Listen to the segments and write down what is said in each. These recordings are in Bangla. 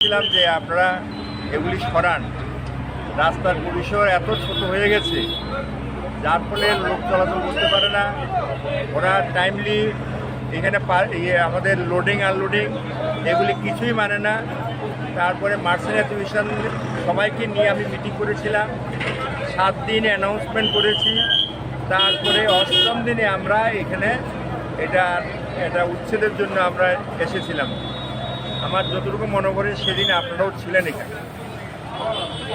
ছিলাম যে আপনারা এগুলি সরান। রাস্তার পরিসর এত ছোট হয়ে গেছে যার ফলে লোক চলাচল করতে পারে না। ওরা টাইমলি এখানে আমাদের লোডিং আনলোডিং এগুলি কিছুই মানে না। তারপরে মার্চেন্ট অ্যাসোসিয়েশন সবাইকে নিয়ে আমি মিটিং করেছিলাম, 7 দিন অ্যানাউন্সমেন্ট করেছি। তারপরে 8ম দিনে আমরা এখানে এটা উচ্ছেদের জন্য আমরা এসেছিলাম। আমার যতটুকু মনে করে সেদিন আপনারাও ছিলেন এখানে।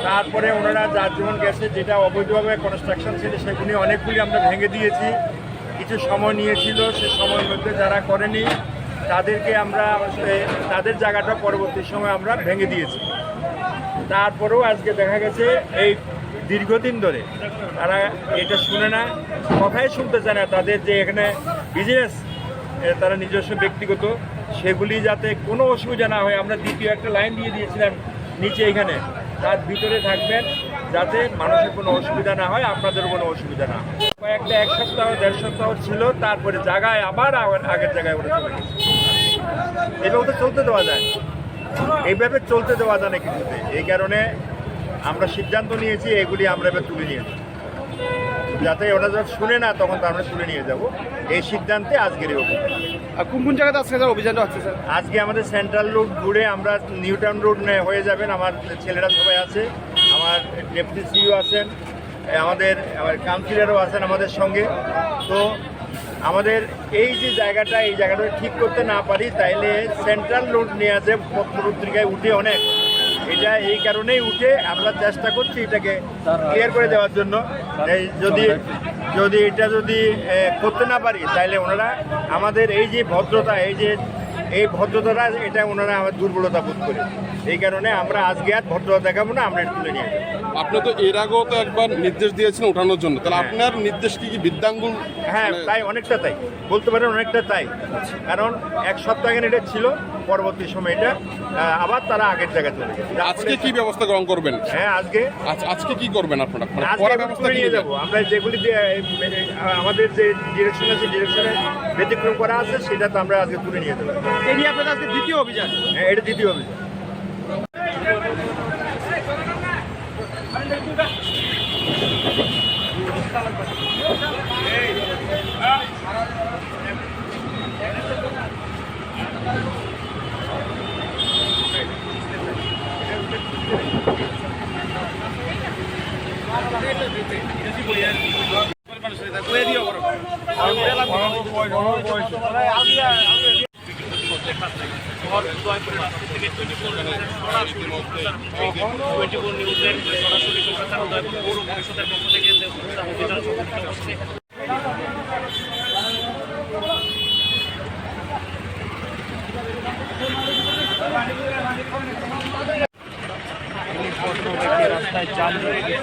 তারপরে ওনারা যার যেমন গেছে, যেটা অবৈধভাবে কনস্ট্রাকশন ছিল সেগুলি অনেকগুলি আমরা ভেঙে দিয়েছি। কিছু সময় নিয়েছিল, সে সময়ের মধ্যে যারা করেনি তাদেরকে আমরা তাদের জায়গাটা পরবর্তী সময় আমরা ভেঙে দিয়েছি। তারপরেও আজকে দেখা গেছে এই দীর্ঘদিন ধরে তারা এটা শুনে না, কথাই শুনতে চায় না। তাদের যে এখানে বিজনেস তারা নিজস্ব ব্যক্তিগত, সেগুলি যাতে কোনো অসুবিধা না হয়। আমরা দ্বিতীয় একটা লাইন দিয়ে দিয়েছিলাম নিচে, এখানে তার ভিতরে থাকবেন যাতে মানুষের কোনো অসুবিধা না হয়, আপনাদেরও কোনো অসুবিধা না হয়। কয়েকটা 1 সপ্তাহ 1.5 সপ্তাহ ছিল, তারপরে জায়গায় আবার আগের জায়গায় ওরা চলে গেছে। এইভাবে তো চলতে দেওয়া যায়, এইভাবে চলতে দেওয়া যায় না কিছুতে। এই কারণে আমরা সিদ্ধান্ত নিয়েছি এগুলি আমরা এবার তুলে নিয়ে যাব, যাতে ওরা যখন শুনে না তখন তো আমরা তুলে নিয়ে যাব। এই সিদ্ধান্তে আজকের এই অভিযান। কোন কোন জায়গাতে আজকে স্যার অভিযানটা হচ্ছে স্যার? আজকে আমাদের সেন্ট্রাল রোড ঘুরে আমরা নিউ টাউন রোড হয়ে যাবেন। আমার ছেলেরা সবাই আছে, আমার ডেপুটি সিইও আছেন, আমাদের কাউন্সিলরও আছেন আমাদের সঙ্গে। তো আমাদের এই যে জায়গাটা, এই জায়গাটা ঠিক করতে না পারি তাইলে সেন্ট্রাল রোড নিয়ে আছে পত্রপত্রিকায় উঠে অনেক। এটা এই কারণেই উঠে আমরা চেষ্টা করছি এটাকে ক্লিয়ার করে দেওয়ার জন্য। যদি এটা করতে না পারি তাহলে ওনারা আমাদের এই যে ভদ্রতা, এই ভদ্রতাটা এটা ওনারা আমার দুর্বলতা বোধ করে। এই কারণে আমরা আজকে আর ভদ্রতা দেখাবো না, আমরা এটা তুলে নিয়ে যাবো। আপনি তো এর আগেও তো একবার নির্দেশ দিয়েছেন ওঠানোর জন্য, তাহলে আপনার নির্দেশ কি বৃদ্ধাঙ্গুল? হ্যাঁ, তাই, অনেকটা তাই বলতে পারেন, অনেকটা তাই। কারণ 1 সপ্তাহ আগে এটা ছিল, পরবর্তী সময় এটা আবার তারা আগের জায়গায় চলে গেছে। আজকে কি ব্যবস্থা গ্রহণ করবেন? হ্যাঁ, আজকে কি করবেন আপনারা? ব্যবস্থা নিয়ে যাবো আমরা, যেগুলি আমাদের যে ডিরেকশন আছে, ডিরেকশনে ব্যতিক্রম করা আছে, সেটা তো আমরা আজকে তুলে নিয়ে যাবো। এই নিয়ে আপনাদের আজকে দ্বিতীয় অভিযান? হ্যাঁ, এটা দ্বিতীয় অভিযান। রাস্তায় জাল দিয়ে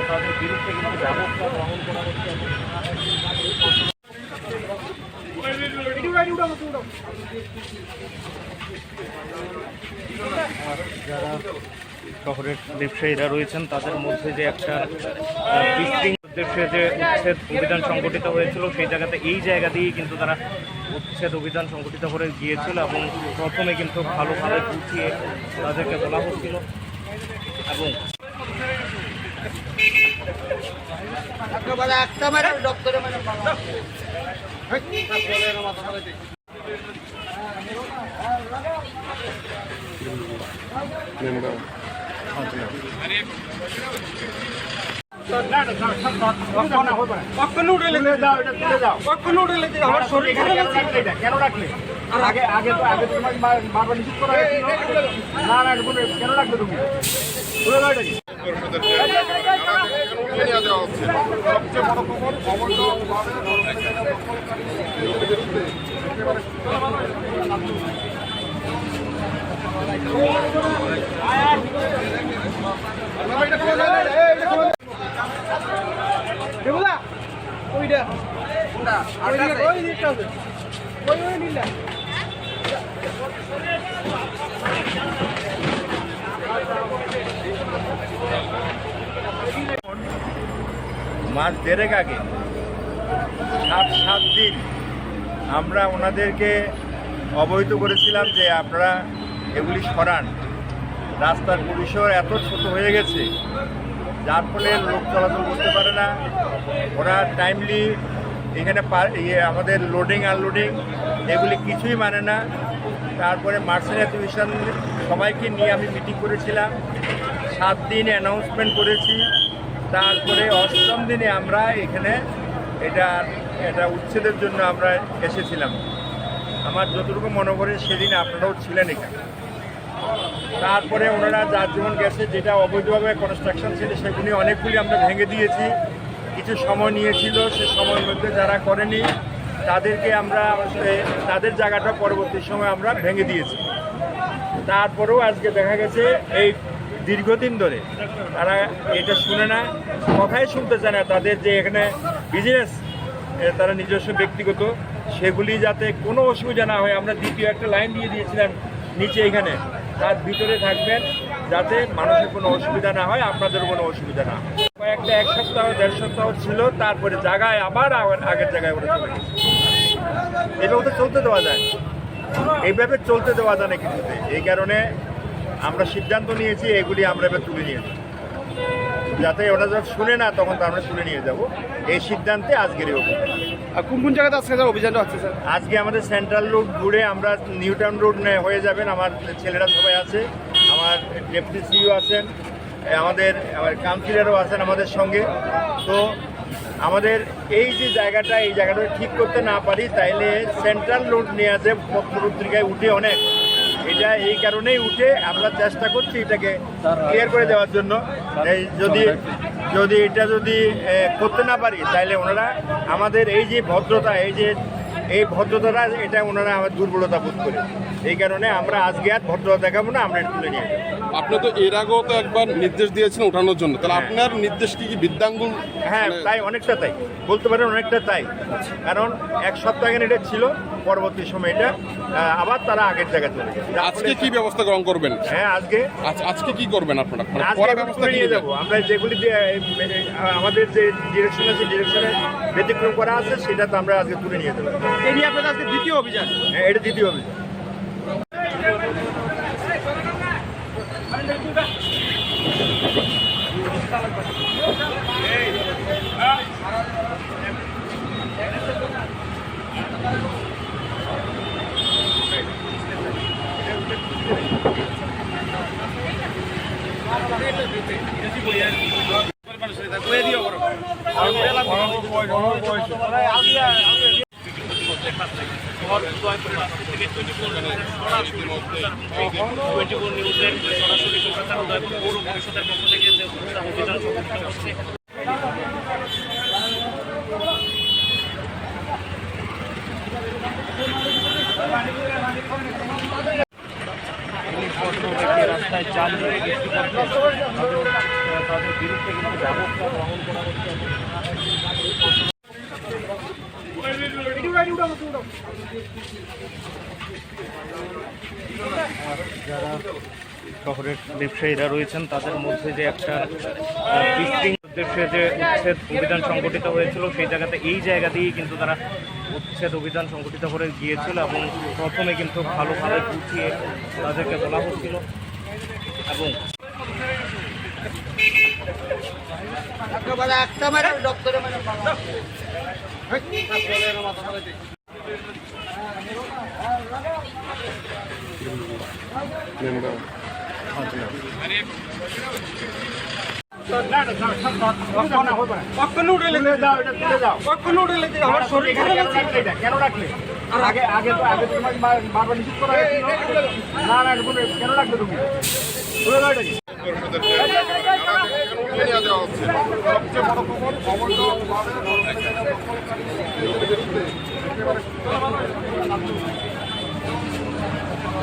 তাদের বিরুদ্ধে কিন্তু ব্যবস্থা গ্রহণ করা হচ্ছে। যারা শহরের ব্যবসায়ীরা রয়েছেন তাদের মধ্যে যে একটা উদ্দেশ্যে যে উচ্ছেদ অভিযান সংগঠিত হয়েছিল, সেই জায়গাতে এই জায়গা দিয়েই কিন্তু তারা উচ্ছেদ অভিযান সংগঠিত করে গিয়েছিল এবং প্রথমে কিন্তু ভালোভাবে বুঝিয়ে তাদেরকে বলা হচ্ছিল এবং কেন রাখলে? আগে আগে তো আগে তোমার বারবার নিষেধ করা হয়েছিল। না না, কেন রাখবে তুমি? সবচেয়ে বড় খবর, মাস 1.5 আগে 7 দিন আমরা ওনাদেরকে অবহিত করেছিলাম যে আপনারা এগুলি সরান। রাস্তার পরিসর এত ছোট হয়ে গেছে যার ফলে লোক চলাচল করতে পারে না। ওরা টাইমলি এখানে আমাদের লোডিং আনলোডিং এগুলি কিছুই মানে না। তারপরে মার্চেন্ট অ্যাসোসিয়েশন সবাইকে নিয়ে আমি মিটিং করেছিলাম, 7 দিন অ্যানাউন্সমেন্ট করেছি। তারপরে 8ম দিনে আমরা এখানে এটা উচ্ছেদের জন্য আমরা এসেছিলাম। আমার যতটুকু মনে করি সেদিন আপনারাও ছিলেন এখানে। তারপরে ওনারা যার যেমন গেছে, যেটা অবৈধভাবে কনস্ট্রাকশন ছিল সেগুলি অনেকগুলি আমরা ভেঙে দিয়েছি। কিছু সময় নিয়েছিল, সে সময়ের মধ্যে যারা করেনি তাদেরকে আমরা তাদের জায়গাটা পরবর্তী সময় আমরা ভেঙে দিয়েছি। তারপরেও আজকে দেখা গেছে এই দীর্ঘদিন ধরে তারা এটা শুনে না, কথাই শুনতে চায় না। তাদের যে এখানে বিজনেস তারা নিজস্ব ব্যক্তিগত, সেগুলি যাতে কোনো অসুবিধা না হয়, আমরা দ্বিতীয় একটা লাইন দিয়ে দিয়েছিলাম নিচে এখানে, তার ভিতরে থাকবেন যাতে মানুষের কোনো অসুবিধা না হয়, আপনাদেরও কোনো অসুবিধা না হয়। কয়েকটা 1 সপ্তাহ 1.5 সপ্তাহ ছিল, তারপরে জায়গায় আবার আগের জায়গায় ওরা চলে গেছে। এইভাবে তো চলতে দেওয়া যায়, এইভাবে চলতে দেওয়া যায় না কিছুতে। এই কারণে আমরা সিদ্ধান্ত নিয়েছি এগুলি আমরা এবার তুলে নিয়ে যাব, যাতে ওরা যখন শুনে না তখন তো আমরা তুলে নিয়ে যাব। এই সিদ্ধান্তে আজকের এই অভিযান। আর কোন কোন জায়গাতে আজকে স্যার অভিযানটা হচ্ছে স্যার? আজকে আমাদের সেন্ট্রাল রোড ঘুরে আমরা নিউ টাউন রোড হয়ে যাবেন। আমার ছেলেরা সবাই আছে, আমার ডেপুটি সিইও আছেন, আমাদের কাউন্সিলরও আছেন আমাদের সঙ্গে। তো আমাদের এই যে জায়গাটা, এই জায়গাটা ঠিক করতে না পারি তাইলে সেন্ট্রাল রোড নিয়ে আছে পত্রপত্রিকায় উঠে অনেক। এটা এই কারণেই উঠে, আমরা চেষ্টা করছি এটাকে ক্লিয়ার করে দেওয়ার জন্য। এই যদি এটা করতে না পারি তাহলে ওনারা আমাদের এই যে ভদ্রতা, এই ভদ্রতাটা এটা ওনারা আমার দুর্বলতা বোধ করে। এই কারণে আমরা আজকে আর ভদ্রতা দেখাবো না, আমরা এটা তুলে নিয়ে যাবো। আপনি তো এর আগেও তো একবার নির্দেশ দিয়েছেন ওঠানোর জন্য, তাহলে আপনার নির্দেশ কি বৃদ্ধাঙ্গুল? হ্যাঁ, তাই, অনেকটা তাই বলতে পারেন, অনেকটা তাই। কারণ 1 সপ্তাহ আগে এটা ছিল, পরবর্তী সময় এটা আবার তারা আগের জায়গায় চলে গেছে। আজকে কি ব্যবস্থা গ্রহণ করবেন? হ্যাঁ, আজকে কি করবেন আপনারা? আজকে ব্যবস্থা নিয়ে যাবো আমরা, যেগুলি আমাদের যে ডিরেকশন আছে, ডিরেকশনে ব্যতিক্রম করা আছে, সেটা তো আমরা আজকে তুলে নিয়ে যাবো। এই নিয়ে আপনাদের আজকে দ্বিতীয় অভিযান? হ্যাঁ, এটা দ্বিতীয় অভিযান। রাস্তায় জাল দিয়ে তাদের বিরুদ্ধে কিন্তু ব্যবস্থা গ্রহণ করা হচ্ছে। যারা শহরের ব্যবসায়ীরা রয়েছেন তাদের মধ্যে যে একটা উদ্দেশ্যে যে উচ্ছেদ অভিযান সংগঠিত হয়েছিল, সেই জায়গাতে এই জায়গা দিয়েই কিন্তু তারা উচ্ছেদ অভিযান সংগঠিত করে গিয়েছিল এবং প্রথমে কিন্তু ভালোভাবে বুঝিয়ে তাদেরকে বলা হচ্ছিল এবং কেন রাখলে? আগে আগে তো তোমাকে বারবার নিষেধ করা হয়েছিল। না, কেন রাখলে তুমি? সবচেয়ে বড় খবর